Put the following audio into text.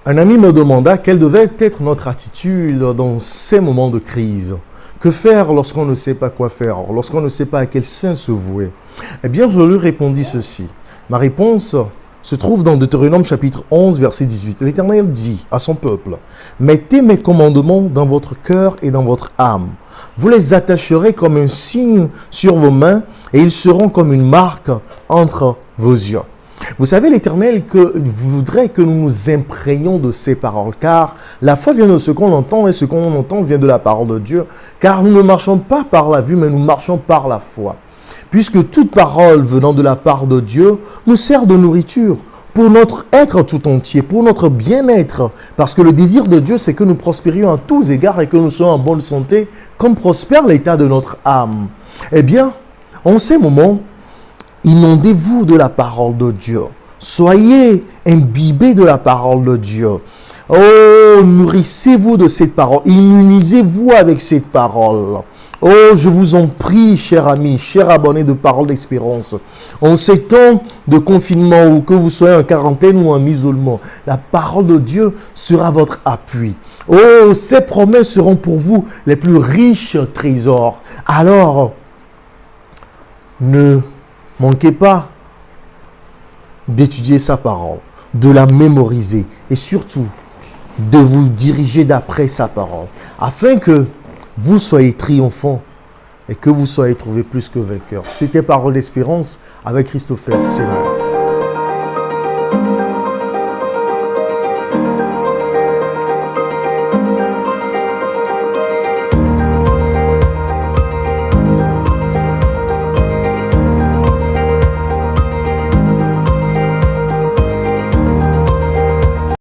Un ami me demanda quelle devait être notre attitude dans ces moments de crise. Que faire lorsqu'on ne sait pas quoi faire, lorsqu'on ne sait pas à quel saint se vouer? Eh bien, je lui répondis ceci. Ma réponse se trouve dans Deutéronome chapitre 11, verset 18. L'Éternel dit à son peuple, « Mettez mes commandements dans votre cœur et dans votre âme. Vous les attacherez comme un signe sur vos mains et ils seront comme une marque entre vos yeux. » Vous savez, l'Éternel voudrait que nous nous imprégnions de ces paroles, car la foi vient de ce qu'on entend et ce qu'on entend vient de la parole de Dieu, car nous ne marchons pas par la vue, mais nous marchons par la foi. Puisque toute parole venant de la part de Dieu nous sert de nourriture pour notre être tout entier, pour notre bien-être, parce que le désir de Dieu, c'est que nous prospérions à tous égards et que nous soyons en bonne santé, comme prospère l'état de notre âme. Eh bien, en ces moments, inondez-vous de la parole de Dieu. Soyez imbibés de la parole de Dieu. Oh, nourrissez-vous de cette parole. Immunisez-vous avec cette parole. Oh, je vous en prie, chers amis, chers abonnés de Parole d'Espérance. En ces temps de confinement ou que vous soyez en quarantaine ou en isolement, la parole de Dieu sera votre appui. Oh, ces promesses seront pour vous les plus riches trésors. Alors, ne manquez pas d'étudier sa parole, de la mémoriser et surtout de vous diriger d'après sa parole, afin que vous soyez triomphants et que vous soyez trouvés plus que vainqueurs. C'était Parole d'Espérance avec Christopher Sénat.